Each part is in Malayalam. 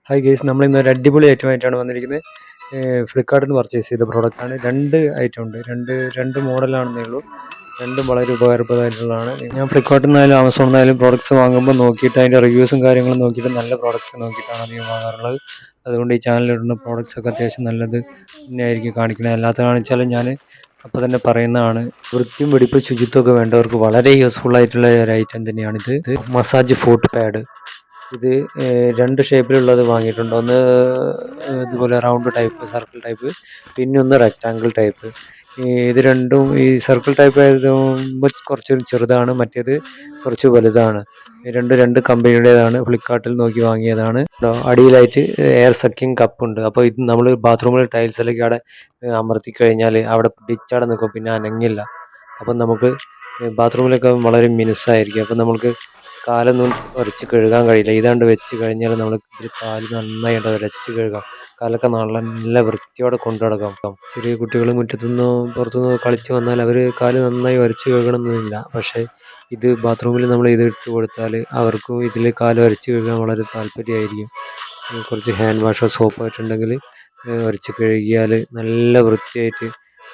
ഹായ് ഗെയ്സ്, നമ്മളിന്ന് ഒരു അടിപൊളി ഐറ്റമായിട്ടാണ് വന്നിരിക്കുന്നത്. ഫ്ലിപ്കാർട്ടിൽ നിന്ന് പർച്ചേസ് ചെയ്ത പ്രോഡക്റ്റാണ്. രണ്ട് ഐറ്റം ഉണ്ട്, രണ്ട് മോഡലാണെന്നേ ഉള്ളൂ. രണ്ടും വളരെ ഉപകാരപ്രദമായിട്ടുള്ളതാണ്. ഞാൻ ഫ്ലിപ്കാർട്ടിൽ നിന്നായാലും ആമസോണിൽ നിന്നായാലും പ്രോഡക്റ്റ്സ് വാങ്ങുമ്പോൾ നോക്കിയിട്ട് അതിൻ്റെ റിവ്യൂസും കാര്യങ്ങളും നോക്കിയിട്ട് നല്ല പ്രോഡക്റ്റ്സ് നോക്കിയിട്ടാണ് അധികം വാങ്ങാറുള്ളത്. അതുകൊണ്ട് ഈ ചാനലിലിടുന്ന പ്രോഡക്റ്റ്സ് ഒക്കെ അത്യാവശ്യം നല്ലത് തന്നെയായിരിക്കും കാണിക്കുന്നത്. അല്ലാത്തതാണെന്ന് വെച്ചാൽ ഞാൻ അപ്പോൾ തന്നെ പറയുന്നതാണ്. വൃത്തിയും വെടിപ്പ് ശുചിത്വമൊക്കെ വേണ്ടവർക്ക് വളരെ യൂസ്ഫുൾ ആയിട്ടുള്ള ഒരു ഐറ്റം തന്നെയാണിത്. Massage food pad. ഇത് രണ്ട് ഷേപ്പിലുള്ളത് വാങ്ങിയിട്ടുണ്ട്. ഒന്ന് ഇതുപോലെ റൗണ്ട് ടൈപ്പ്, സർക്കിൾ ടൈപ്പ്, പിന്നെ ഒന്ന് റെക്റ്റാങ്കിൾ ടൈപ്പ്. ഇത് രണ്ടും ഈ സർക്കിൾ ടൈപ്പ് ആയതുമ്പോൾ കുറച്ച് ചെറുതാണ്, മറ്റേത് കുറച്ച് വലുതാണ്. രണ്ട് കമ്പനിയുടേതാണ്. ഫ്ലിപ്കാർട്ടിൽ നോക്കി വാങ്ങിയതാണ്. അടിയിലായിട്ട് എയർ സക്കിങ് കപ്പ് ഉണ്ട്. അപ്പോൾ ഇത് നമ്മൾ ബാത്റൂമിൽ ടൈൽസിലൊക്കെ അവിടെ അമർത്തി കഴിഞ്ഞാൽ അവിടെ പിടിച്ചവിടെ നിൽക്കും, പിന്നെ അനങ്ങില്ല. അപ്പം നമുക്ക് ബാത്റൂമിലൊക്കെ വളരെ മിനുസായിരിക്കും. അപ്പം നമുക്ക് കാലൊന്നും ഉരച്ച് കഴുകാൻ കഴിയില്ല. ഇതാണ്ട് വെച്ച് കഴിഞ്ഞാൽ നമ്മൾ കാല് നന്നായിട്ട് ഉരച്ച് കഴുകാം. കാലൊക്കെ നല്ല വൃത്തിയോടെ കൊണ്ടു നടക്കാം. ചെറിയ കുട്ടികൾ മുറ്റത്തുനിന്നോ പുറത്തുനിന്നോ കളിച്ച് വന്നാൽ അവർ കാല് നന്നായി ഉരച്ച് കഴുകണമെന്നില്ല. പക്ഷേ ഇത് ബാത്റൂമിൽ നമ്മൾ ഇത് ഇട്ട് കൊടുത്താൽ അവർക്കും ഇതിൽ കാല് ഉരച്ച് കഴുകാൻ വളരെ താല്പര്യമായിരിക്കും. കുറച്ച് ഹാൻഡ് വാഷോ സോപ്പോ ആയിട്ടുണ്ടെങ്കിൽ ഉരച്ച് കഴുകിയാൽ നല്ല വൃത്തിയായിട്ട്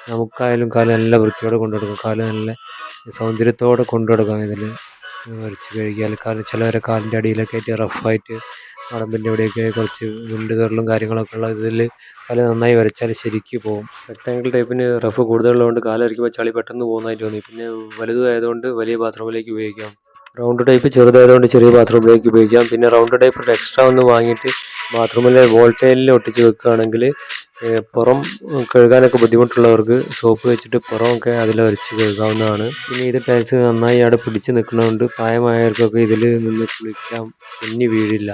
നമുക്കായാലും കാല് നല്ല വൃത്തിയോടെ കൊണ്ടു നടക്കും. കാല് നല്ല സൗന്ദര്യത്തോടെ കൊണ്ടു നടക്കാം. ഇതിൽ ഉരച്ച് കഴുകിയാൽ ചിലവരെ കാലിൻ്റെ അടിയിലൊക്കെ ആയിട്ട് റഫായിട്ട് ഉടമ്പിൻ്റെ അവിടെയൊക്കെ കുറച്ച് വിണ്ട് കയറലും കാര്യങ്ങളൊക്കെ ഉള്ള ഇതിൽ കാല് നന്നായി ഉരച്ചാൽ ശരിക്ക് പോകും. റെക്ടാങ്കിൾ ടൈപ്പിന് റഫ് കൂടുതലുള്ളതുകൊണ്ട് കാലുരയ്ക്കുമ്പോൾ ചളി പെട്ടെന്ന് പോകുന്നതായിട്ട് തോന്നി. പിന്നെ വലുതായതുകൊണ്ട് വലിയ ബാത്റൂമിലേക്ക് ഉപയോഗിക്കാം. റൗണ്ട് ടൈപ്പ് ചെറുതായതുകൊണ്ട് ചെറിയ ബാത്റൂമിലേക്ക് ഉപയോഗിക്കാം. പിന്നെ റൗണ്ട് ടൈപ്പ് എക്സ്ട്രാ ഒന്ന് വാങ്ങിയിട്ട് ബാത്റൂമിലെ വോൾട്ടൈലിൽ ഒട്ടിച്ച് വെക്കുകയാണെങ്കിൽ പുറം കഴുകാനൊക്കെ ബുദ്ധിമുട്ടുള്ളവർക്ക് സോപ്പ് വെച്ചിട്ട് പുറമൊക്കെ അതിൽ ഉരച്ച് കഴുകാവുന്നതാണ്. പിന്നെ ഇത് ടൈൽസ് നന്നായി അവിടെ പിടിച്ച് നിൽക്കുന്നതുകൊണ്ട് പ്രായമായവർക്കൊക്കെ ഇതിൽ നിന്ന് കുളിക്കാം, തെന്നി വീഴില്ല.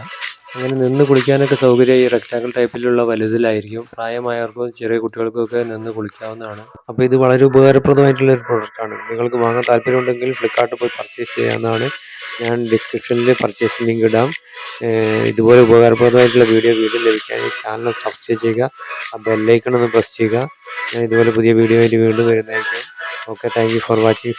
അങ്ങനെ നിന്ന് കുളിക്കാനൊക്കെ സൗകര്യം ഈ റെക്ടാങ്കിൾ ടൈപ്പിലുള്ള വലുതിലായിരിക്കും. പ്രായമായവർക്കും ചെറിയ കുട്ടികൾക്കൊക്കെ നിന്ന് കുളിക്കാവുന്നതാണ്. അപ്പോൾ ഇത് വളരെ ഉപകാരപ്രദമായിട്ടുള്ള ഒരു പ്രോഡക്റ്റാണ്. നിങ്ങൾക്ക് വാങ്ങാൻ താല്പര്യമുണ്ടെങ്കിൽ ഫ്ലിപ്കാർട്ടിൽ പോയി പർച്ചേസ് ചെയ്യാവുന്നതാണ്. ഞാൻ ഡിസ്ക്രിപ്ഷനിൽ പർച്ചേസ് ലിങ്ക് ഇടാം. ഇതുപോലെ ഉപകാരപ്രദമായിട്ടുള്ള വീഡിയോ ലഭിക്കാൻ ചാനൽ സബ്സ്ക്രൈബ് ചെയ്യുക, ആ ബെല്ലൈക്കൺ ഒന്ന് പ്രസ് ചെയ്യുക. ഞാൻ ഇതുപോലെ പുതിയ വീഡിയോ ആയിട്ട് വീണ്ടും വരുന്നതായിരിക്കും. Okay, thank you for watching.